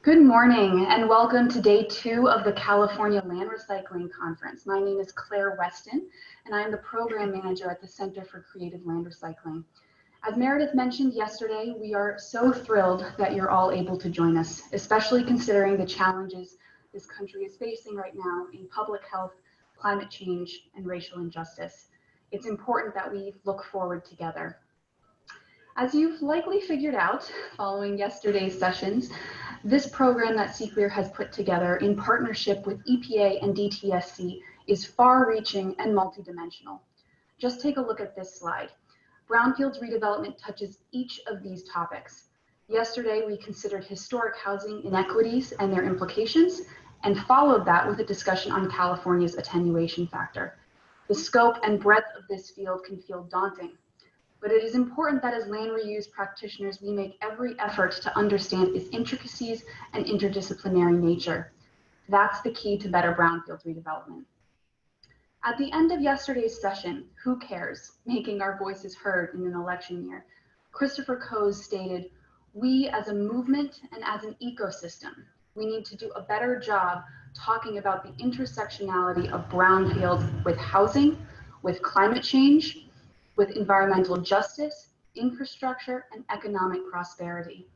Good morning and welcome to day 2 of the California Land Recycling Conference. My name is Claire Weston and I am the program manager at the Center for Creative Land Recycling. As Meredith mentioned yesterday, we are so thrilled that you're all able to join us, especially considering the challenges this country is facing right now in public health, climate change, and racial injustice. It's important that we look forward together. As you've likely figured out following yesterday's sessions, this program that CCLEAR has put together in partnership with EPA and DTSC is far-reaching and multidimensional. Just take a look at this slide. Brownfield's redevelopment touches each of these topics. Yesterday, we considered historic housing inequities and their implications, and followed that with a discussion on California's attenuation factor. The scope and breadth of this field can feel daunting, but it is important that as land reuse practitioners, we make every effort to understand its intricacies and interdisciplinary nature. That's the key to better brownfield redevelopment. At the end of yesterday's session, Who Cares? Making our voices heard in an election year, Christopher Coase stated, "We as a movement and as an ecosystem, we need to do a better job talking about the intersectionality of brownfield with housing, with climate change, with environmental justice, infrastructure, and economic prosperity.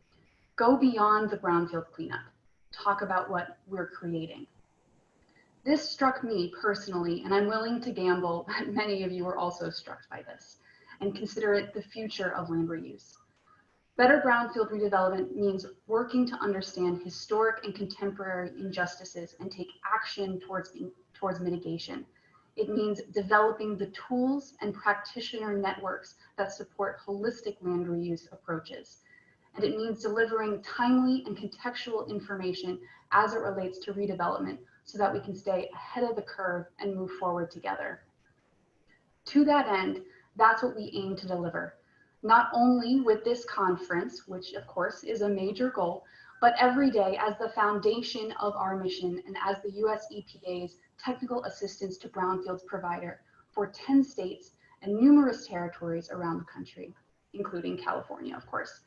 Go beyond the brownfield cleanup. Talk about what we're creating." This struck me personally, and I'm willing to gamble that many of you are also struck by this and consider it the future of land reuse. Better brownfield redevelopment means working to understand historic and contemporary injustices and take action towards mitigation. It means developing the tools and practitioner networks that support holistic land reuse approaches. And it means delivering timely and contextual information as it relates to redevelopment so that we can stay ahead of the curve and move forward together. To that end, that's what we aim to deliver, not only with this conference, which of course is a major goal, but every day as the foundation of our mission and as the US EPA's technical assistance to brownfields provider for 10 states and numerous territories around the country, including California, of course.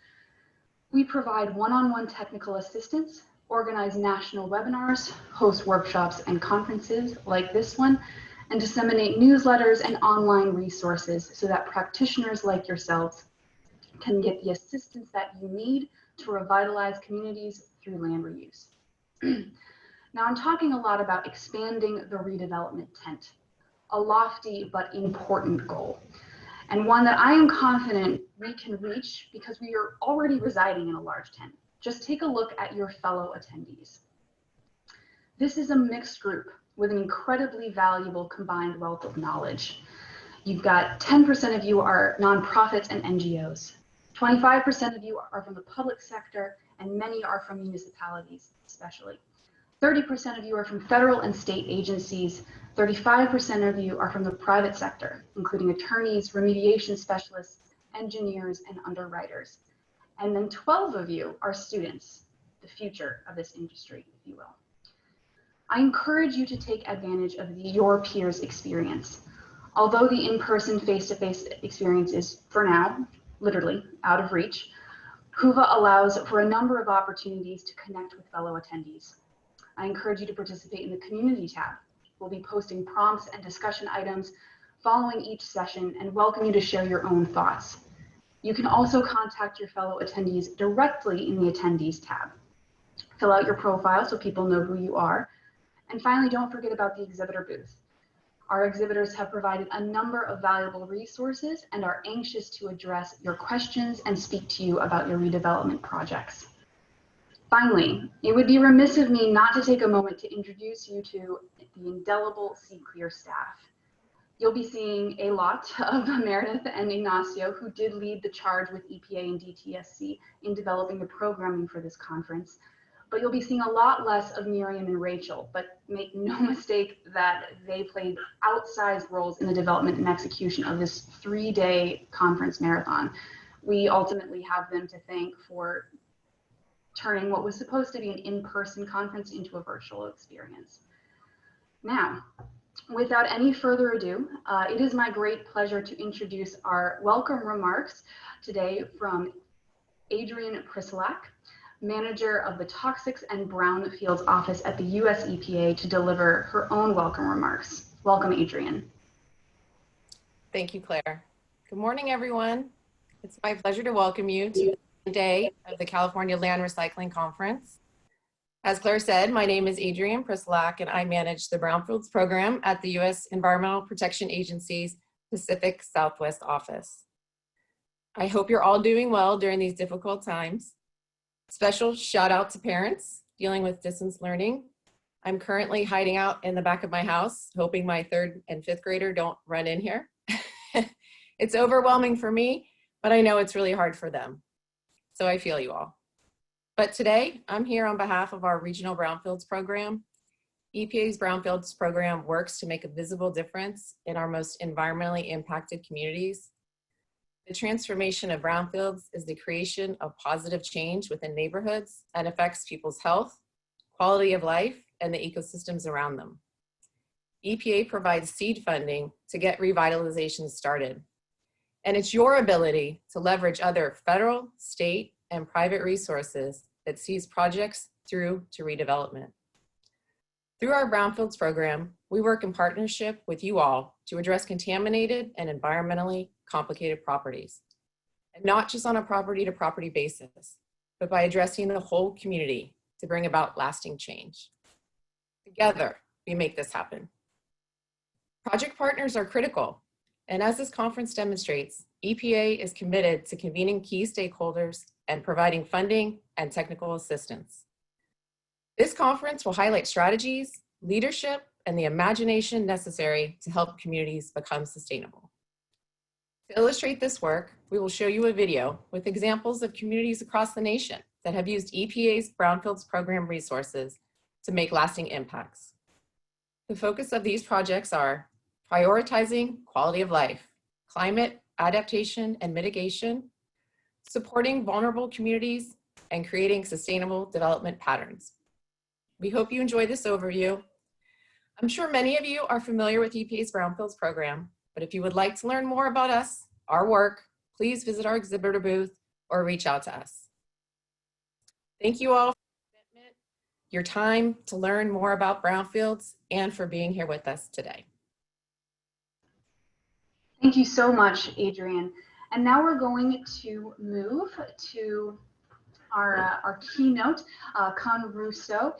We provide one-on-one technical assistance, organize national webinars, host workshops and conferences like this one, and disseminate newsletters and online resources so that practitioners like yourselves can get the assistance that you need to revitalize communities through land reuse. Now, I'm talking a lot about expanding the redevelopment tent, a lofty but important goal, and one that I am confident we can reach because we are already residing in a large tent. Just take a look at your fellow attendees. This is a mixed group with an incredibly valuable combined wealth of knowledge. You've got 10% of you are nonprofits and NGOs. 25% of you are from the public sector, and many are from municipalities, especially. 30% of you are from federal and state agencies. 35% of you are from the private sector, including attorneys, remediation specialists, engineers, and underwriters. And then 12 of you are students, the future of this industry, if you will. I encourage you to take advantage of your peers' experience. Although the in-person face-to-face experience is, for now, literally out of reach, HUVA allows for a number of opportunities to connect with fellow attendees. I encourage you to participate in the community tab. We'll be posting prompts and discussion items following each session and welcome you to share your own thoughts. You can also contact your fellow attendees directly in the attendees tab. Fill out your profile so people know who you are. And finally, don't forget about the exhibitor booth. Our exhibitors have provided a number of valuable resources and are anxious to address your questions and speak to you about your redevelopment projects. Finally, it would be remiss of me not to take a moment to introduce you to the indelible CCLEAR staff. You'll be seeing a lot of Meredith and Ignacio, who did lead the charge with EPA and DTSC in developing the programming for this conference. But you'll be seeing a lot less of Miriam and Rachel, but make no mistake that they played outsized roles in the development and execution of this 3-day conference marathon. We ultimately have them to thank for turning what was supposed to be an in-person conference into a virtual experience. Now, without any further ado, it is my great pleasure to introduce our welcome remarks today from Adrienne Priselac, manager of the Toxics and Brownfields office at the US EPA, to deliver her own welcome remarks. Welcome, Adrienne. Thank you, Claire. Good morning, everyone. It's my pleasure to welcome you to the second day of the California Land Recycling Conference. As Claire said, my name is Adrienne Priselac, and I manage the Brownfields program at the U.S. Environmental Protection Agency's Pacific Southwest office. I hope you're all doing well during these difficult times. Special shout out to parents dealing with distance learning. I'm currently hiding out in the back of my house, hoping my 3rd and 5th grader don't run in here. It's overwhelming for me, but I know it's really hard for them. So I feel you all. But today, I'm here on behalf of our Regional Brownfields program. EPA's Brownfields program works to make a visible difference in our most environmentally impacted communities. The transformation of brownfields is the creation of positive change within neighborhoods that affects people's health, quality of life, and the ecosystems around them. EPA provides seed funding to get revitalization started. And it's your ability to leverage other federal, state, and private resources that sees projects through to redevelopment. Through our Brownfields program, we work in partnership with you all to address contaminated and environmentally complicated properties. And not just on a property-to-property basis, but by addressing the whole community to bring about lasting change. Together, we make this happen. Project partners are critical, and as this conference demonstrates, EPA is committed to convening key stakeholders and providing funding and technical assistance. This conference will highlight strategies, leadership, and the imagination necessary to help communities become sustainable. To illustrate this work, we will show you a video with examples of communities across the nation that have used EPA's Brownfields program resources to make lasting impacts. The focus of these projects are prioritizing quality of life, climate adaptation and mitigation, supporting vulnerable communities, and creating sustainable development patterns. We hope you enjoy this overview. I'm sure many of you are familiar with EPA's Brownfields program, but if you would like to learn more about us, our work, please visit our exhibitor booth or reach out to us. Thank you all for your commitment, your time to learn more about brownfields, and for being here with us today. Thank you so much, Adrienne. And now we're going to move to our keynote, Khanh Russo.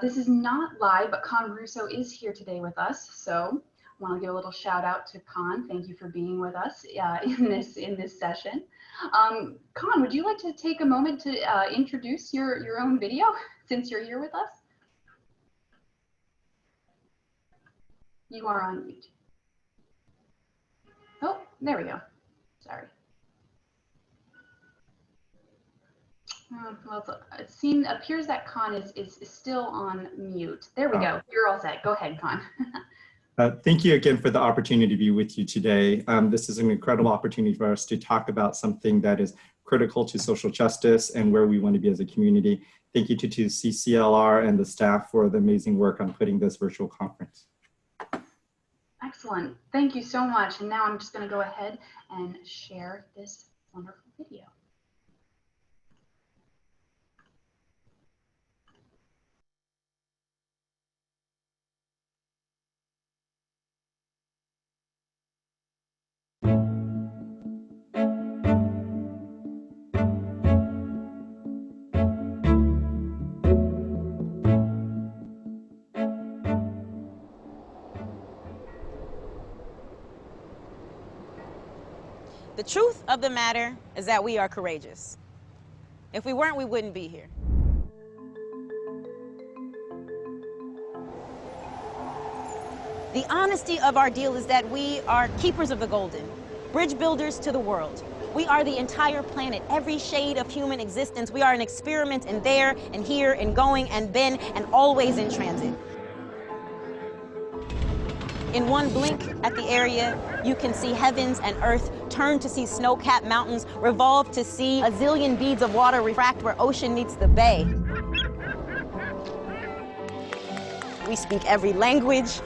This is not live, but Khanh Russo is here today with us. So I want to give a little shout out to Khanh. Thank you for being with us in this session. Khanh, would you like to take a moment to introduce your own video since you're here with us? You are on mute. Oh, there we go. Sorry. Well, it appears that Khanh is still on mute. There we go. You're all set. Go ahead, Khanh. Thank you again for the opportunity to be with you today. This is an incredible opportunity for us to talk about something that is critical to social justice and where we want to be as a community. Thank you to CCLR and the staff for the amazing work on putting this virtual conference. Excellent. Thank you so much. And now I'm just going to go ahead and share this wonderful video. The truth of the matter is that we are courageous. If we weren't, we wouldn't be here. The honesty of our deal is that we are keepers of the golden, bridge builders to the world. We are the entire planet, every shade of human existence. We are an experiment in there and here and going and been and always in transit. In one blink at the area, you can see heavens and earth turn to see snow-capped mountains, revolve to see a zillion beads of water refract where ocean meets the bay. We speak every language.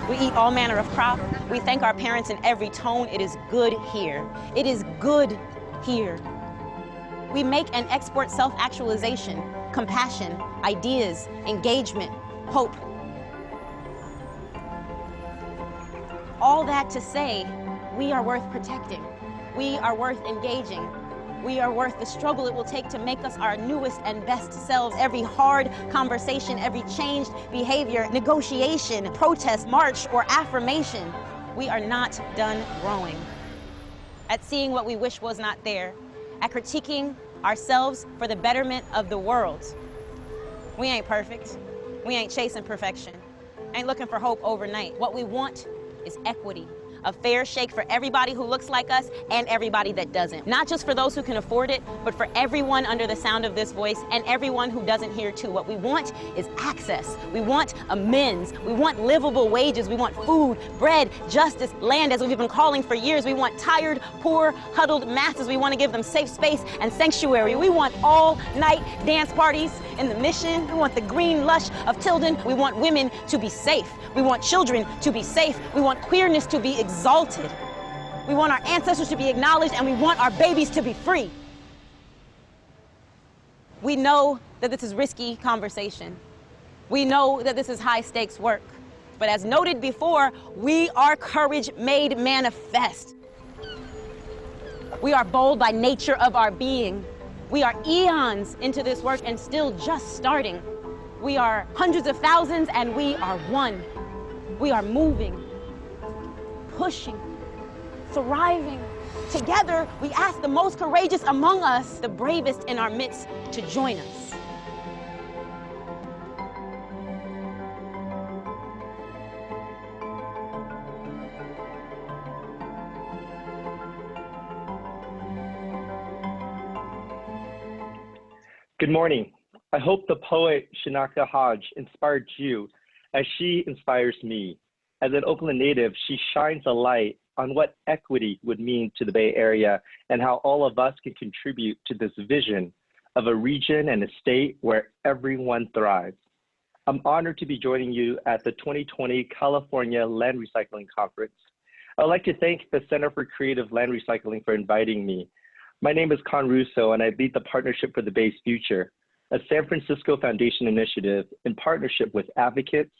We eat all manner of crop. We thank our parents in every tone. It is good here. It is good here. We make and export self-actualization, compassion, ideas, engagement, hope. All that to say, we are worth protecting. We are worth engaging. We are worth the struggle it will take to make us our newest and best selves. Every hard conversation, every changed behavior, negotiation, protest, march, or affirmation, we are not done growing. At seeing what we wish was not there, at critiquing ourselves for the betterment of the world. We ain't perfect. We ain't chasing perfection. Ain't looking for hope overnight. What we want is equity. A fair shake for everybody who looks like us and everybody that doesn't. Not just for those who can afford it, but for everyone under the sound of this voice and everyone who doesn't hear too. What we want is access. We want amends. We want livable wages. We want food, bread, justice, land, as we've been calling for years. We want tired, poor, huddled masses. We want to give them safe space and sanctuary. We want all-night dance parties in the Mission. We want the green lush of Tilden. We want women to be safe. We want children to be safe. We want queerness to be exalted. We want our ancestors to be acknowledged, and we want our babies to be free. We know that this is risky conversation. We know that this is high stakes work. But as noted before, we are courage made manifest. We are bold by nature of our being. We are eons into this work and still just starting. We are hundreds of thousands and we are one. We are moving, pushing, thriving. Together, we ask the most courageous among us, the bravest in our midst, to join us. Good morning. I hope the poet Shanaka Hodge inspired you as she inspires me. As an Oakland native, she shines a light on what equity would mean to the Bay Area and how all of us can contribute to this vision of a region and a state where everyone thrives. I'm honored to be joining you at the 2020 California Land Recycling Conference. I'd like to thank the Center for Creative Land Recycling for inviting me. My name is Khanh Russo, and I lead the Partnership for the Bay's Future, a San Francisco Foundation initiative in partnership with advocates,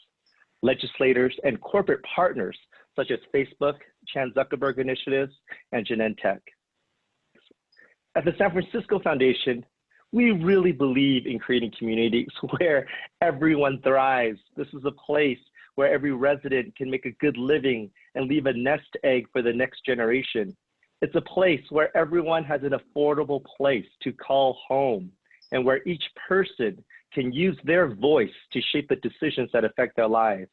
legislators, and corporate partners such as Facebook, Chan Zuckerberg Initiatives, and Genentech. At the San Francisco Foundation, we really believe in creating communities where everyone thrives. This is a place where every resident can make a good living and leave a nest egg for the next generation. It's a place where everyone has an affordable place to call home and where each person can use their voice to shape the decisions that affect their lives.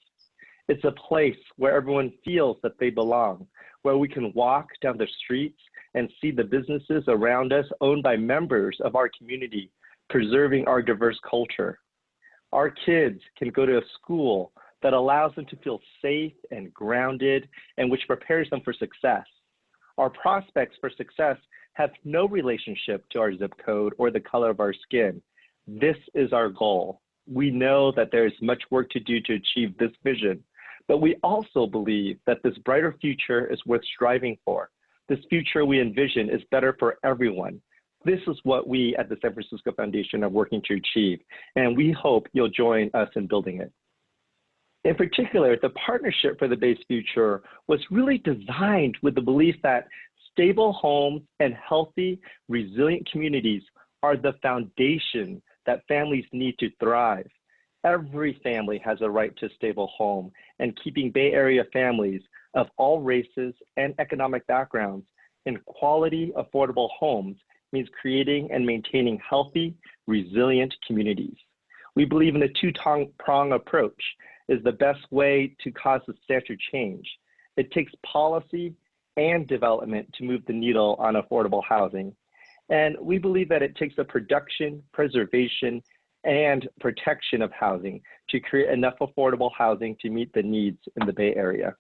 It's a place where everyone feels that they belong, where we can walk down the streets and see the businesses around us owned by members of our community, preserving our diverse culture. Our kids can go to a school that allows them to feel safe and grounded and which prepares them for success. Our prospects for success have no relationship to our zip code or the color of our skin. This is our goal. We know that there is much work to do to achieve this vision, but we also believe that this brighter future is worth striving for. This future we envision is better for everyone. This is what we at the San Francisco Foundation are working to achieve, and we hope you'll join us in building it. In particular, the Partnership for the Bay's Future was really designed with the belief that stable homes and healthy, resilient communities are the foundation that families need to thrive. Every family has a right to a stable home, and keeping Bay Area families of all races and economic backgrounds in quality, affordable homes means creating and maintaining healthy, resilient communities. We believe in a two-prong approach is the best way to cause substantial change. It takes policy and development to move the needle on affordable housing. And we believe that it takes a production, preservation, and protection of housing to create enough affordable housing to meet the needs in the Bay Area.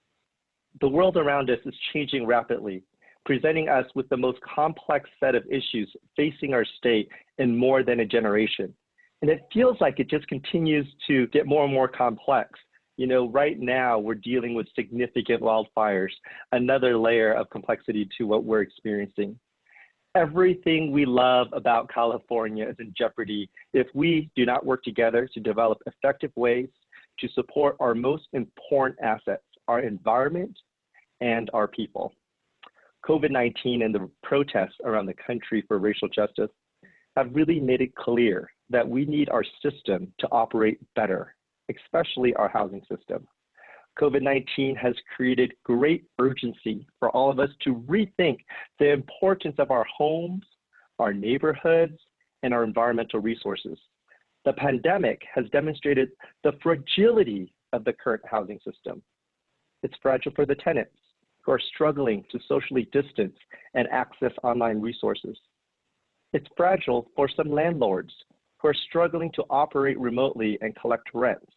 The world around us is changing rapidly, presenting us with the most complex set of issues facing our state in more than a generation. And it feels like it just continues to get more and more complex. You know, right now we're dealing with significant wildfires, another layer of complexity to what we're experiencing. Everything we love about California is in jeopardy if we do not work together to develop effective ways to support our most important assets, our environment and our people. COVID-19 and the protests around the country for racial justice have really made it clear that we need our system to operate better, especially our housing system. COVID-19 has created great urgency for all of us to rethink the importance of our homes, our neighborhoods, and our environmental resources. The pandemic has demonstrated the fragility of the current housing system. It's fragile for the tenants who are struggling to socially distance and access online resources. It's fragile for some landlords who are struggling to operate remotely and collect rents.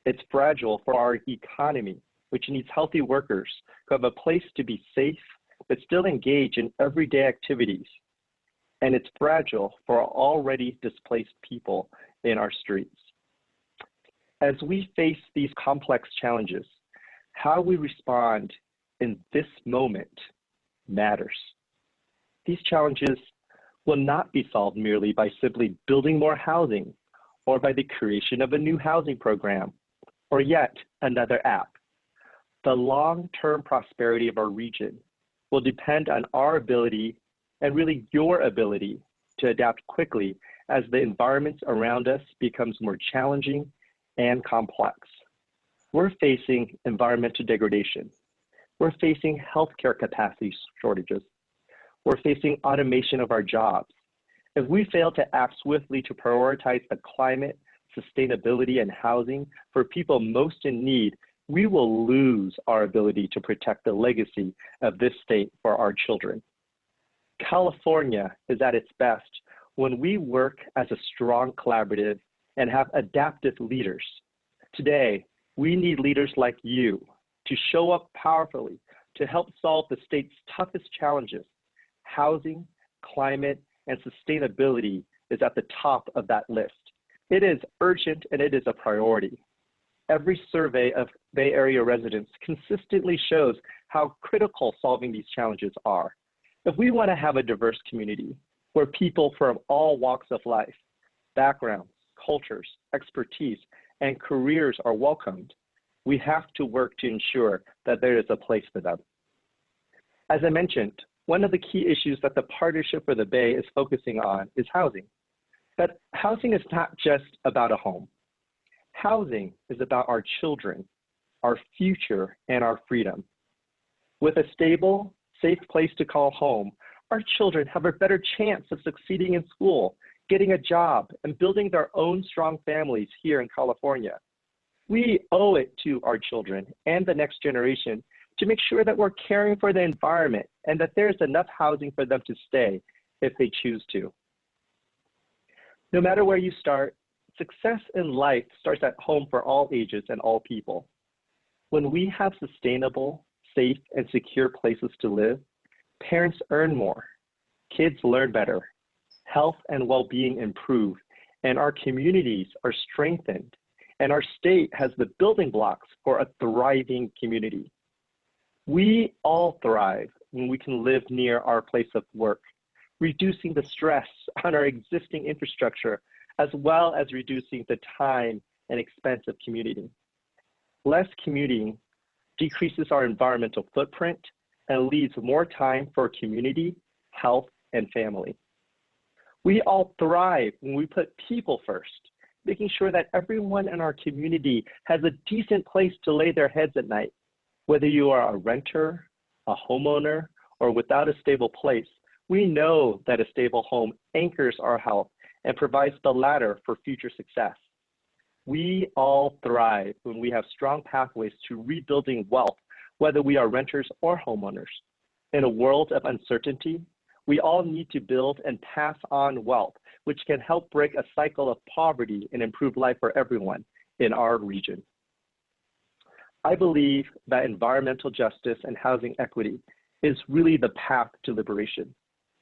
It's fragile for our economy, which needs healthy workers who have a place to be safe, but still engage in everyday activities. And it's fragile for our already displaced people in our streets. As we face these complex challenges, how we respond in this moment matters. These challenges will not be solved merely by simply building more housing or by the creation of a new housing program or yet another app. The long-term prosperity of our region will depend on our ability and really your ability to adapt quickly as the environments around us becomes more challenging and complex. We're facing environmental degradation. We're facing healthcare capacity shortages. We're facing automation of our jobs. If we fail to act swiftly to prioritize the climate, sustainability, and housing for people most in need, we will lose our ability to protect the legacy of this state for our children. California is at its best when we work as a strong collaborative and have adaptive leaders. Today, we need leaders like you to show up powerfully to help solve the state's toughest challenges. Housing, climate, and sustainability is at the top of that list. It is urgent and it is a priority. Every survey of Bay Area residents consistently shows how critical solving these challenges are. If we want to have a diverse community where people from all walks of life, backgrounds, cultures, expertise, and careers are welcomed, we have to work to ensure that there is a place for them. As I mentioned, one of the key issues that the Partnership for the Bay is focusing on is housing. But housing is not just about a home. Housing is about our children, our future, and our freedom. With a stable, safe place to call home, our children have a better chance of succeeding in school, getting a job, and building their own strong families here in California. We owe it to our children and the next generation to make sure that we're caring for the environment and that there's enough housing for them to stay if they choose to. No matter where you start, success in life starts at home for all ages and all people. When we have sustainable, safe, and secure places to live, parents earn more, kids learn better, health and well-being improve, and our communities are strengthened, and our state has the building blocks for a thriving community. We all thrive when we can live near our place of work, reducing the stress on our existing infrastructure, as well as reducing the time and expense of commuting. Less commuting decreases our environmental footprint and leaves more time for community, health, and family. We all thrive when we put people first, making sure that everyone in our community has a decent place to lay their heads at night. Whether you are a renter, a homeowner, or without a stable place, we know that a stable home anchors our health and provides the ladder for future success. We all thrive when we have strong pathways to rebuilding wealth, whether we are renters or homeowners. In a world of uncertainty, we all need to build and pass on wealth, which can help break a cycle of poverty and improve life for everyone in our region. I believe that environmental justice and housing equity is really the path to liberation.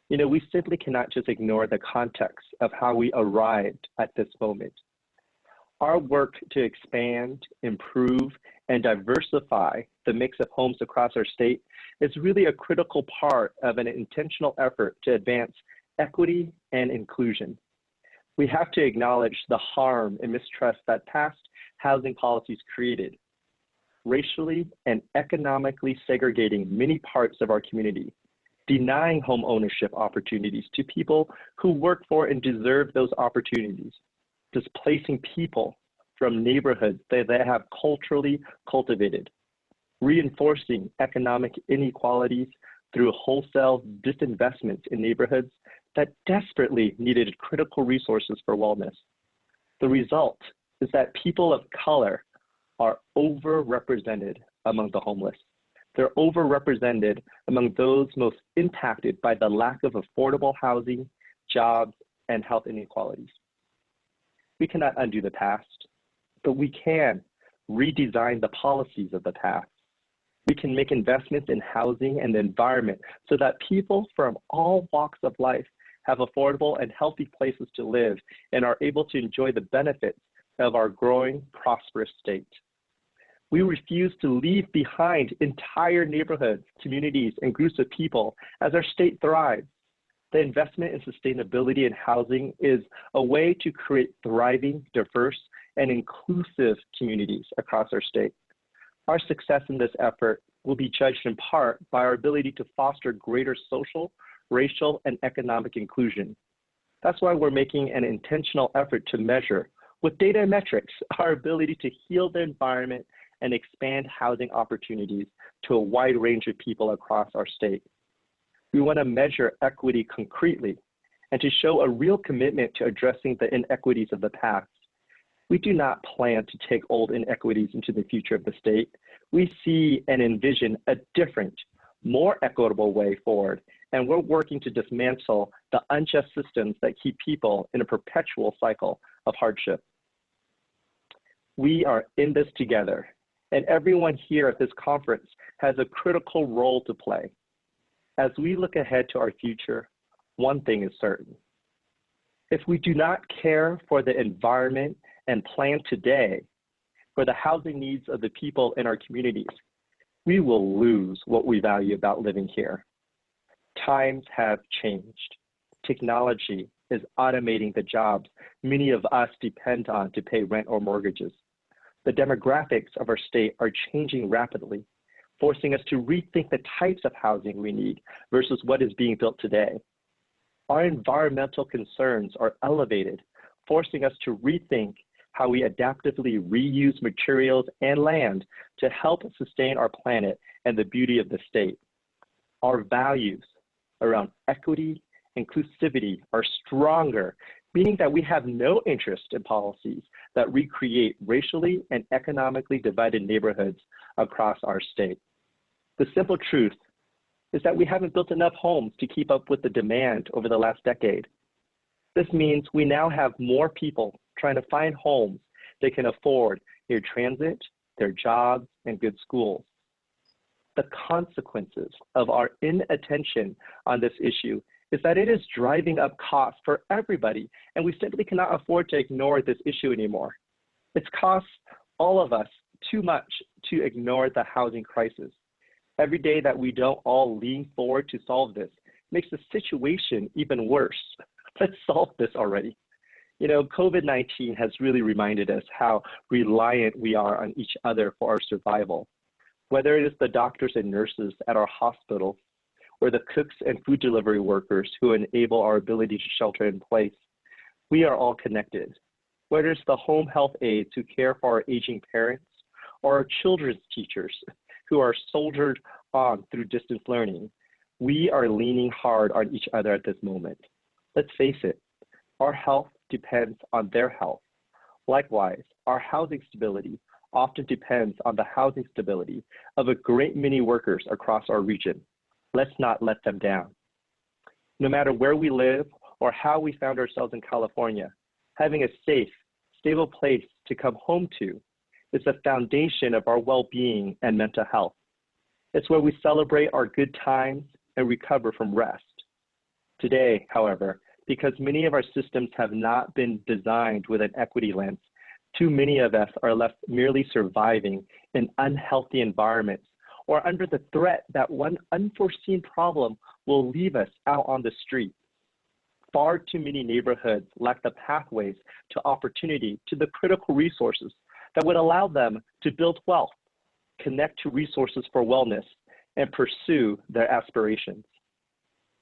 You know, we simply cannot just ignore the context of how we arrived at this moment. Our work to expand, improve, and diversify the mix of homes across our state is really a critical part of an intentional effort to advance equity and inclusion. We have to acknowledge the harm and mistrust that past housing policies created, racially and economically segregating many parts of our community, denying home ownership opportunities to people who work for and deserve those opportunities, displacing people from neighborhoods that they have culturally cultivated, reinforcing economic inequalities through wholesale disinvestment in neighborhoods that desperately needed critical resources for wellness. The result is that people of color are overrepresented among the homeless. They're overrepresented among those most impacted by the lack of affordable housing, jobs, and health inequalities. We cannot undo the past, but we can redesign the policies of the past. We can make investments in housing and the environment so that people from all walks of life have affordable and healthy places to live and are able to enjoy the benefits of our growing, prosperous state. We refuse to leave behind entire neighborhoods, communities, and groups of people as our state thrives. The investment in sustainability and housing is a way to create thriving, diverse, and inclusive communities across our state. Our success in this effort will be judged in part by our ability to foster greater social, racial, and economic inclusion. That's why we're making an intentional effort to measure, with data and metrics, our ability to heal the environment and expand housing opportunities to a wide range of people across our state. We want to measure equity concretely and to show a real commitment to addressing the inequities of the past. We do not plan to take old inequities into the future of the state. We see and envision a different, more equitable way forward, and we're working to dismantle the unjust systems that keep people in a perpetual cycle of hardship. We are in this together, and everyone here at this conference has a critical role to play. As we look ahead to our future, one thing is certain. If we do not care for the environment and plan today for the housing needs of the people in our communities, we will lose what we value about living here. Times have changed. Technology is automating the jobs many of us depend on to pay rent or mortgages. The demographics of our state are changing rapidly, forcing us to rethink the types of housing we need versus what is being built today. Our environmental concerns are elevated, forcing us to rethink how we adaptively reuse materials and land to help sustain our planet and the beauty of the state. Our values around equity, inclusivity are stronger, meaning that we have no interest in policies that recreate racially and economically divided neighborhoods across our state. The simple truth is that we haven't built enough homes to keep up with the demand over the last decade. This means we now have more people trying to find homes they can afford near transit, their jobs, and good schools. The consequences of our inattention on this issue is that it is driving up costs for everybody, and we simply cannot afford to ignore this issue anymore. It's cost all of us too much to ignore the housing crisis. Every day that we don't all lean forward to solve this makes the situation even worse. Let's solve this already. You know, COVID-19 has really reminded us how reliant we are on each other for our survival. Whether it is the doctors and nurses at our hospitals, or the cooks and food delivery workers who enable our ability to shelter in place, we are all connected. Whether it's the home health aides who care for our aging parents, or our children's teachers who are soldiered on through distance learning, we are leaning hard on each other at this moment. Let's face it, our health depends on their health. Likewise, our housing stability often depends on the housing stability of a great many workers across our region. Let's not let them down. No matter where we live or how we found ourselves in California, having a safe, stable place to come home to is the foundation of our well-being and mental health. It's where we celebrate our good times and recover from rest. Today, however, because many of our systems have not been designed with an equity lens, Too many of us are left merely surviving in unhealthy environments or under the threat that one unforeseen problem will leave us out on the street. Far too many neighborhoods lack the pathways to opportunity to the critical resources that would allow them to build wealth, connect to resources for wellness, and pursue their aspirations.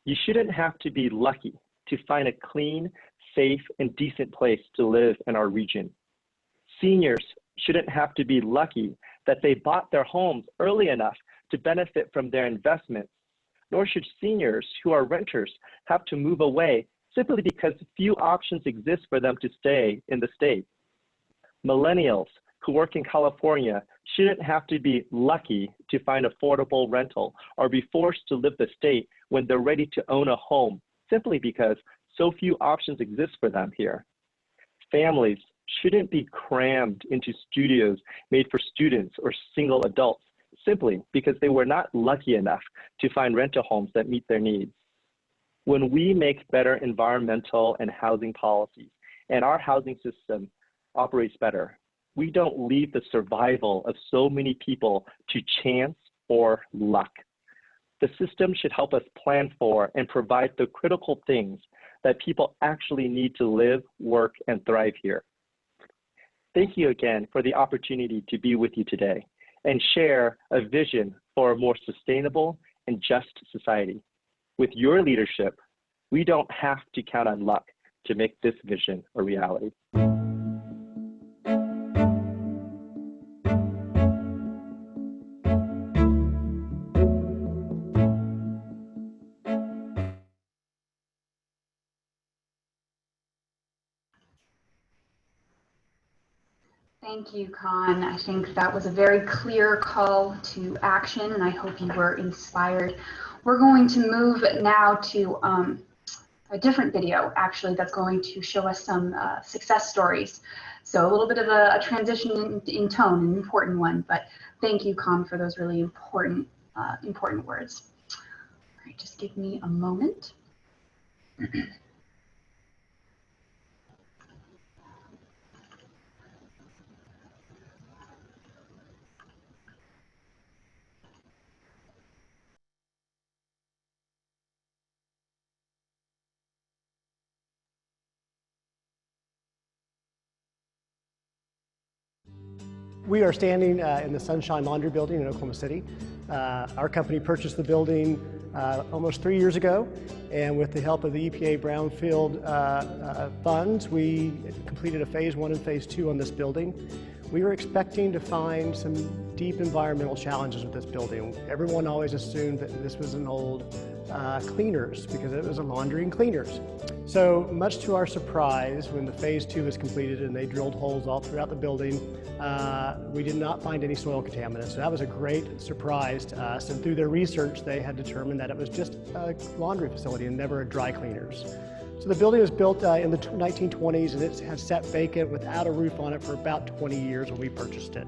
You shouldn't have to be lucky to find a clean, safe, and decent place to live in our region. Seniors shouldn't have to be lucky that they bought their homes early enough to benefit from their investments, nor should seniors who are renters have to move away simply because few options exist for them to stay in the state. Millennials who work in California shouldn't have to be lucky to find affordable rental or be forced to leave the state when they're ready to own a home simply because so few options exist for them here. Families shouldn't be crammed into studios made for students or single adults simply because they were not lucky enough to find rental homes that meet their needs. When we make better environmental and housing policies and our housing system operates better, we don't leave the survival of so many people to chance or luck. The system should help us plan for and provide the critical things that people actually need to live, work, and thrive here. Thank you again for the opportunity to be with you today and share a vision for a more sustainable and just society. With your leadership, we don't have to count on luck to make this vision a reality. Thank you, Khanh. I think that was a very clear call to action, and I hope you were inspired. We're going to move now to a different video, actually, that's going to show us some success stories. So a little bit of a transition in tone, an important one, but thank you, Khanh, for those really important words. All right, just give me a moment. We are standing in the Sunshine Laundry building in Oklahoma City. Our company purchased the building almost 3 years ago, and with the help of the EPA Brownfield funds, we completed a phase 1 and phase 2 on this building. We were expecting to find some deep environmental challenges with this building. Everyone always assumed that this was an old cleaners because it was a laundry and cleaners. So much to our surprise, when the phase 2 was completed and they drilled holes all throughout the building, we did not find any soil contaminants. So that was a great surprise to us. And through their research, they had determined that it was just a laundry facility and never a dry cleaners. So the building was built in the 1920s, and it has sat vacant without a roof on it for about 20 years when we purchased it.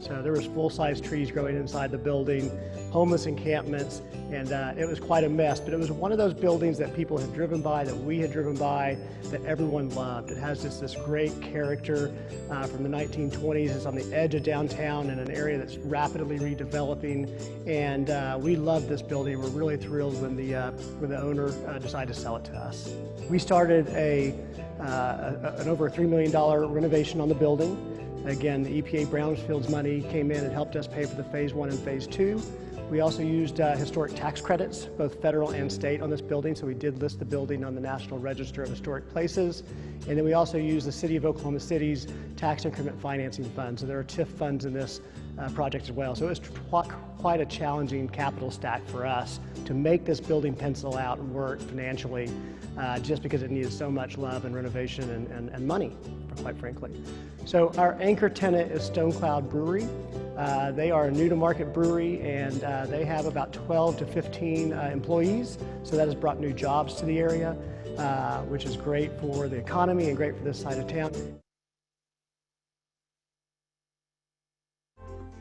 So there was full-size trees growing inside the building, homeless encampments, and it was quite a mess. But it was one of those buildings that people had driven by, that we had driven by, that everyone loved. It has just this great character from the 1920s. It's on the edge of downtown in an area that's rapidly redeveloping, and we love this building. We're really thrilled when the owner decided to sell it to us. We started an over $3 million renovation on the building. Again, the EPA Brownfield's money came in and helped us pay for the phase 1 and phase 2. We also used historic tax credits, both federal and state, on this building, so we did list the building on the National Register of Historic Places. And then we also used the City of Oklahoma City's tax increment financing funds, so there are TIF funds in this project as well. So it was quite a challenging capital stack for us to make this building pencil out and work financially, just because it needed so much love and renovation and money, quite frankly. So our anchor tenant is Stone Cloud Brewery. They are a new-to-market brewery, and they have about 12 to 15 employees, so that has brought new jobs to the area, which is great for the economy and great for this side of town.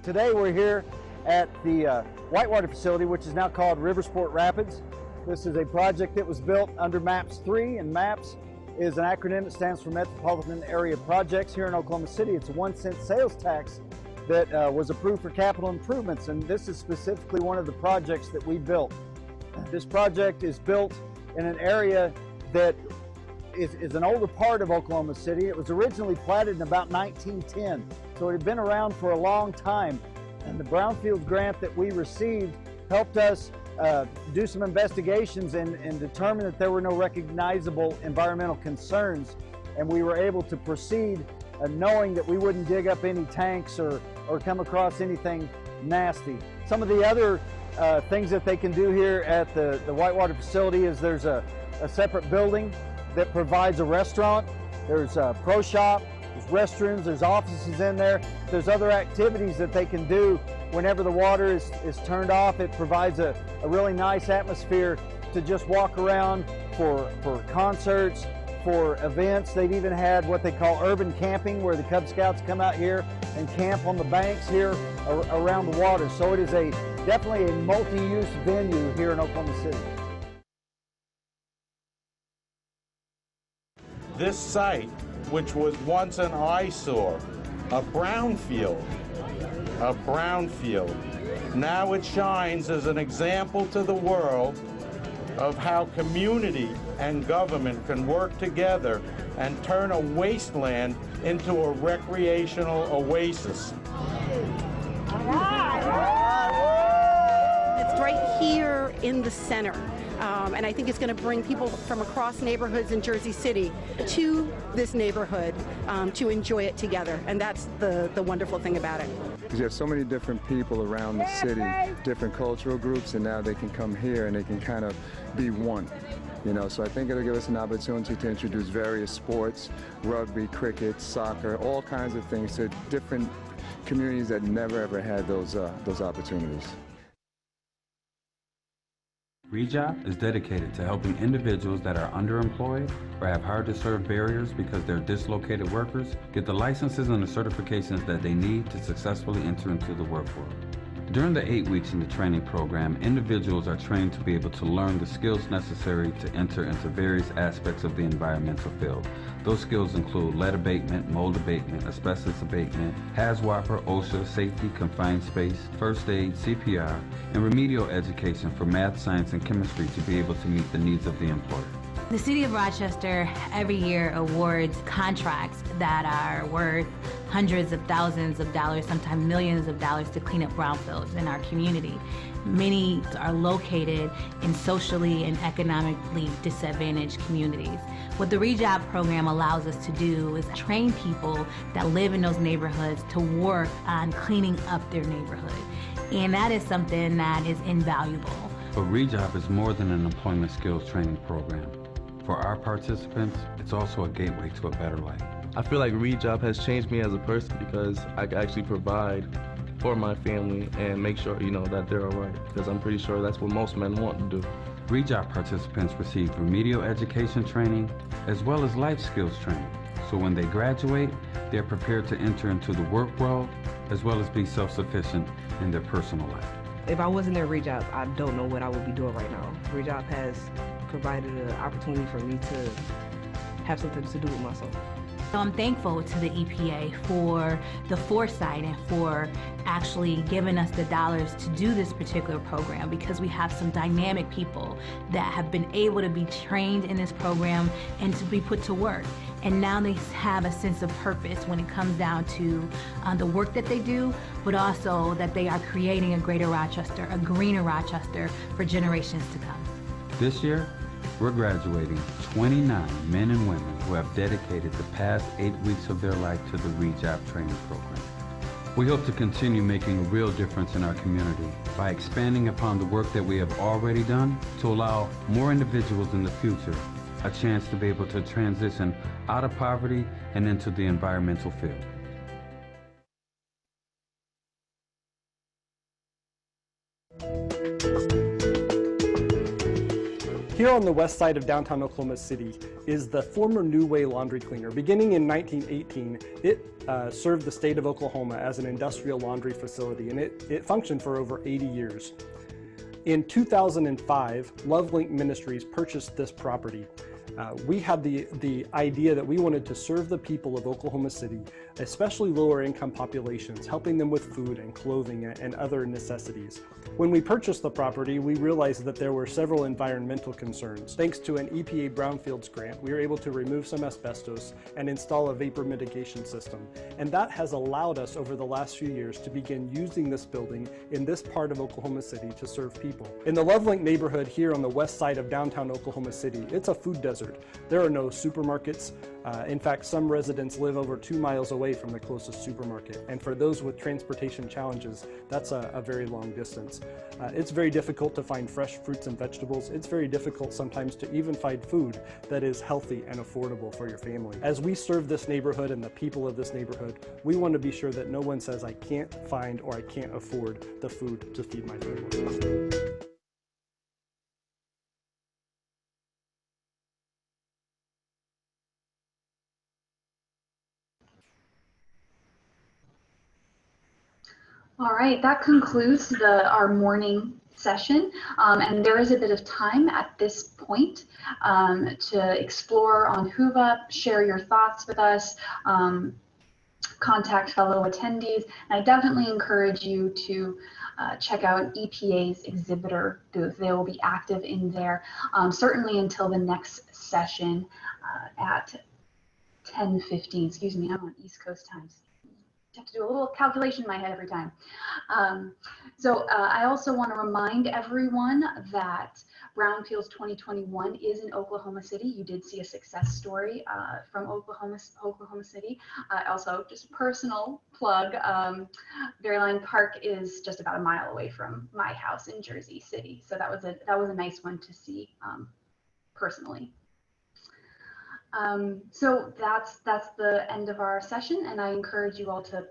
Today we're here at the Whitewater facility, which is now called Riversport Rapids. This is a project that was built under MAPS 3 and MAPS, is an acronym that stands for Metropolitan Area Projects here in Oklahoma City. It's a 1-cent sales tax that was approved for capital improvements, and this is specifically one of the projects that we built. This project is built in an area that is an older part of Oklahoma City. It was originally platted in about 1910, so it had been around for a long time. And the Brownfield grant that we received helped us do some investigations and determine that there were no recognizable environmental concerns. And we were able to proceed knowing that we wouldn't dig up any tanks or come across anything nasty. Some of the other things that they can do here at the Whitewater facility is there's a separate building that provides a restaurant. There's a pro shop, there's restrooms, there's offices in there. There's other activities that they can do whenever the water is turned off. It provides a really nice atmosphere to just walk around for concerts, for events. They've even had what they call urban camping, where the Cub Scouts come out here and camp on the banks here around the water. So it is definitely a multi-use venue here in Oklahoma City. This site, which was once an eyesore, a brownfield, now it shines as an example to the world of how community and government can work together and turn a wasteland into a recreational oasis. It's right here in the center. And I think it's going to bring people from across neighborhoods in Jersey City to this neighborhood to enjoy it together. And that's the wonderful thing about it. Because you have so many different people around the city, different cultural groups, and now they can come here and they can kind of be one. You know, so I think it'll give us an opportunity to introduce various sports, rugby, cricket, soccer, all kinds of things to different communities that never ever had those opportunities. ReJob is dedicated to helping individuals that are underemployed or have hard-to-serve barriers because they're dislocated workers get the licenses and the certifications that they need to successfully enter into the workforce. During the 8 weeks in the training program, individuals are trained to be able to learn the skills necessary to enter into various aspects of the environmental field. Those skills include lead abatement, mold abatement, asbestos abatement, HAZWOPER, OSHA, safety, confined space, first aid, CPR, and remedial education for math, science, and chemistry to be able to meet the needs of the employer. The City of Rochester every year awards contracts that are worth hundreds of thousands of dollars, sometimes millions of dollars, to clean up brownfields in our community. Many are located in socially and economically disadvantaged communities. What the ReJob program allows us to do is train people that live in those neighborhoods to work on cleaning up their neighborhood. And that is something that is invaluable. But ReJob is more than an employment skills training program. For our participants, it's also a gateway to a better life. I feel like ReJob has changed me as a person because I can actually provide for my family and make sure, that they're all right. Because I'm pretty sure that's what most men want to do. ReJob participants receive remedial education training as well as life skills training. So when they graduate, they're prepared to enter into the work world as well as be self-sufficient in their personal life. If I wasn't at ReJob, I don't know what I would be doing right now. ReJob has provided an opportunity for me to have something to do with myself. So I'm thankful to the EPA for the foresight and for actually giving us the dollars to do this particular program, because we have some dynamic people that have been able to be trained in this program and to be put to work. And now they have a sense of purpose when it comes down to the work that they do, but also that they are creating a greater Rochester, a greener Rochester for generations to come. This year, we're graduating 29 men and women who have dedicated the past 8 weeks of their life to the ReJob training program. We hope to continue making a real difference in our community by expanding upon the work that we have already done to allow more individuals in the future a chance to be able to transition out of poverty and into the environmental field. Here on the west side of downtown Oklahoma City is the former New Way laundry cleaner. Beginning in 1918, it served the state of Oklahoma as an industrial laundry facility, and it functioned for over 80 years. In 2005, LoveLink Ministries purchased this property. We had the idea that we wanted to serve the people of Oklahoma City, especially lower income populations, helping them with food and clothing and other necessities. When we purchased the property, we realized that there were several environmental concerns. Thanks to an EPA Brownfields grant, we were able to remove some asbestos and install a vapor mitigation system. And that has allowed us over the last few years to begin using this building in this part of Oklahoma City to serve people. In the Lovelink neighborhood here on the west side of downtown Oklahoma City, it's a food desert. There are no supermarkets. In fact, some residents live over 2 miles away from the closest supermarket. And for those with transportation challenges, that's a very long distance. It's very difficult to find fresh fruits and vegetables. It's very difficult sometimes to even find food that is healthy and affordable for your family. As we serve this neighborhood and the people of this neighborhood, we want to be sure that no one says, I can't find or I can't afford the food to feed my family. All right, that concludes our morning session, and there is a bit of time at this point to explore on Whova, share your thoughts with us, contact fellow attendees, and I definitely encourage you to check out EPA's exhibitor booth. They will be active in there, certainly until the next session at 10:15. Excuse me, I'm on East Coast times. I have to do a little calculation in my head every time. I also want to remind everyone that Brownfields 2021 is in Oklahoma City. You did see a success story from Oklahoma City. Also, just a personal plug, Berryline Park is just about a mile away from my house in Jersey City. So that was a nice one to see personally. So that's the end of our session, and I encourage you all to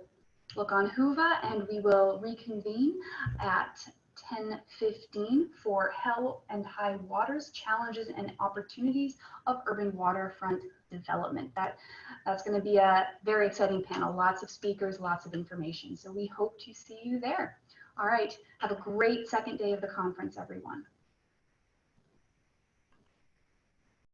look on Whova, and we will reconvene at 10:15 for Hell and High Waters, Challenges and Opportunities of Urban Waterfront Development. That's going to be a very exciting panel, lots of speakers, lots of information. So we hope to see you there. All right, have a great second day of the conference, everyone.